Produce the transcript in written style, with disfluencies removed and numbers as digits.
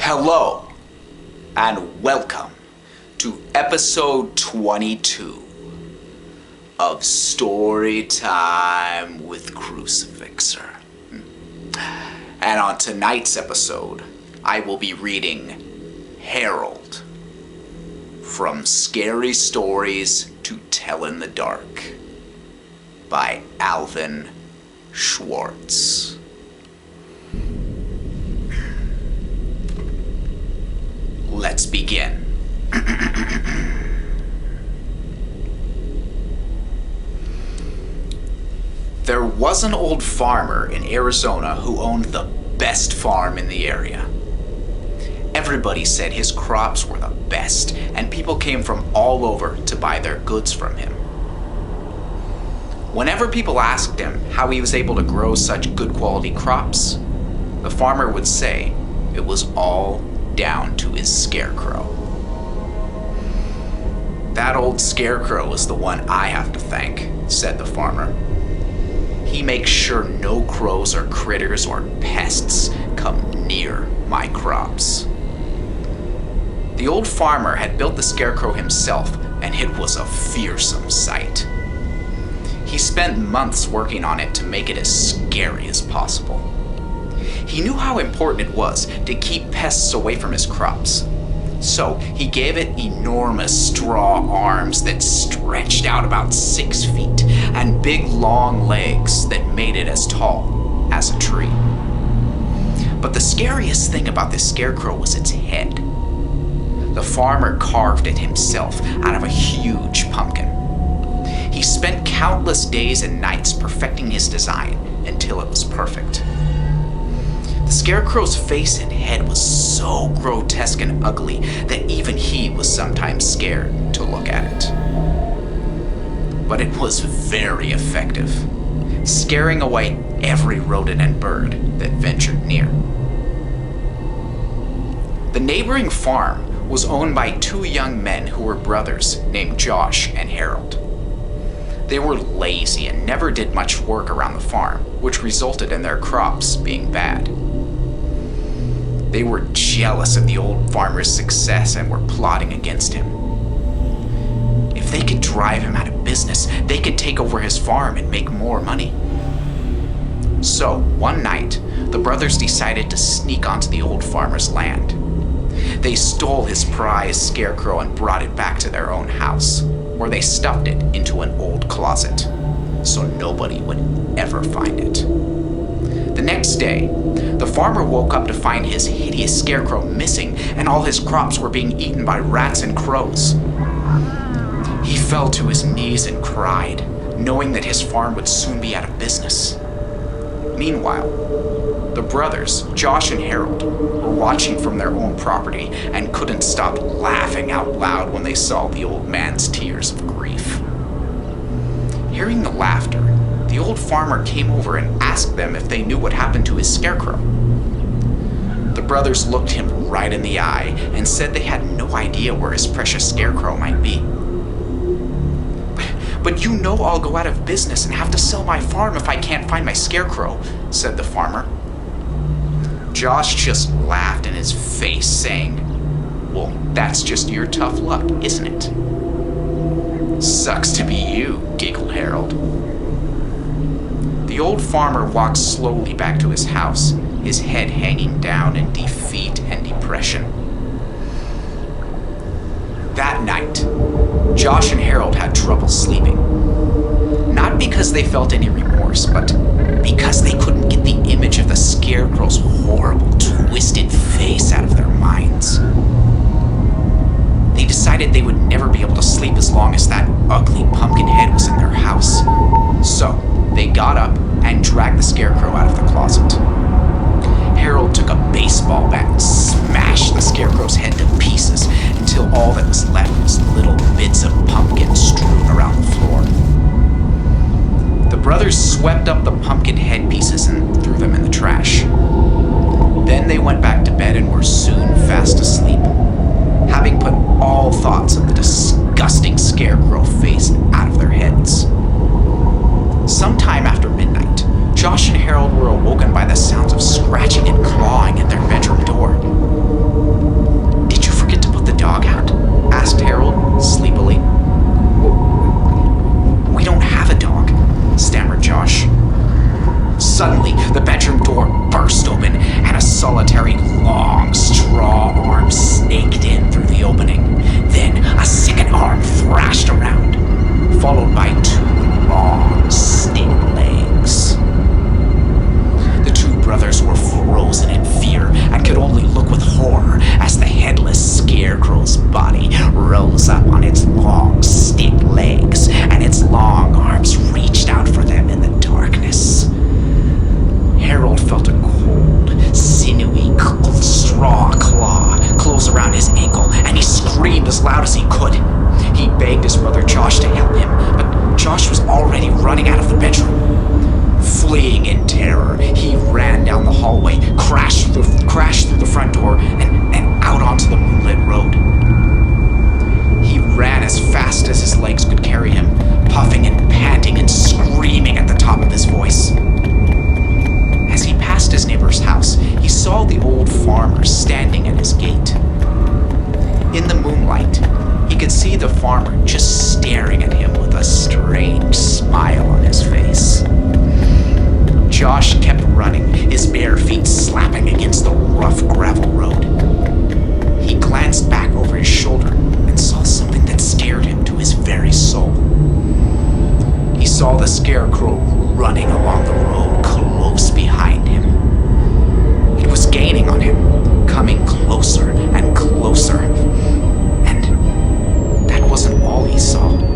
Hello, and welcome to episode 22 of Storytime with CruciFixer. And on tonight's episode, I will be reading Harold, From Scary Stories to Tell in the Dark, by Alvin Schwartz. Let's begin. There was an old farmer in Arizona who owned the best farm in the area. Everybody said his crops were the best, and people came from all over to buy their goods from him. Whenever people asked him how he was able to grow such good quality crops, the farmer would say it was all down to his scarecrow. That old scarecrow is the one I have to thank, said the farmer. He makes sure no crows or critters or pests come near my crops. The old farmer had built the scarecrow himself, and it was a fearsome sight. He spent months working on it to make it as scary as possible. He knew how important it was to keep pests away from his crops. So he gave it enormous straw arms that stretched out about 6 feet and big long legs that made it as tall as a tree. But the scariest thing about this scarecrow was its head. The farmer carved it himself out of a huge pumpkin. He spent countless days and nights perfecting his design until it was perfect. The scarecrow's face and head was so grotesque and ugly that even he was sometimes scared to look at it. But it was very effective, scaring away every rodent and bird that ventured near. The neighboring farm was owned by 2 young men who were brothers named Josh and Harold. They were lazy and never did much work around the farm, which resulted in their crops being bad. They were jealous of the old farmer's success and were plotting against him. If they could drive him out of business, they could take over his farm and make more money. So, one night, the brothers decided to sneak onto the old farmer's land. They stole his prized scarecrow and brought it back to their own house, where they stuffed it into an old closet, so nobody would ever find it. The next day, the farmer woke up to find his hideous scarecrow missing and all his crops were being eaten by rats and crows. He fell to his knees and cried, knowing that his farm would soon be out of business. Meanwhile, the brothers, Josh and Harold, were watching from their own property and couldn't stop laughing out loud when they saw the old man's tears of grief. Hearing the laughter, the old farmer came over and asked them if they knew what happened to his scarecrow. The brothers looked him right in the eye and said they had no idea where his precious scarecrow might be. But you know I'll go out of business and have to sell my farm if I can't find my scarecrow, said the farmer. Josh just laughed in his face, saying, "Well, that's just your tough luck, isn't it?" "Sucks to be you," giggled Harold. The old farmer walked slowly back to his house, his head hanging down in defeat and depression. That night, Josh and Harold had trouble sleeping. Not because they felt any remorse, but because they couldn't get the image of the scarecrow's horrible, twisted face out of their minds. They decided they would never be able to sleep as long as that ugly pumpkin head was in their house. So, they got up and dragged the scarecrow out of the closet. Harold took a baseball bat and smashed the scarecrow's head to pieces until all that was left was little bits of pumpkin strewn around the floor. The brothers swept up the pumpkin head pieces and threw them in the trash. Then they went back to bed and were soon fast asleep, having put all thoughts of the disgusting scarecrow face out of their heads. Sometime after midnight, Josh and Harold were awoken by the sounds of scratching and clawing at their bedroom door. running out of the bedroom. Fleeing in terror, he ran down the hallway, crashed through the front door, and out onto the moonlit road. He ran as fast as his legs could carry him, puffing and panting and screaming at the top of his voice. As he passed his neighbor's house, he saw the old farmer standing at his gate. In the moonlight, he could see the farmer just staring at him with a strange smile on his face. Josh kept running, his bare feet slapping against the rough gravel road. He glanced back over his shoulder and saw something that scared him to his very soul. He saw the scarecrow running along the road close behind him. It was gaining on him, coming closer and closer. And that wasn't all he saw.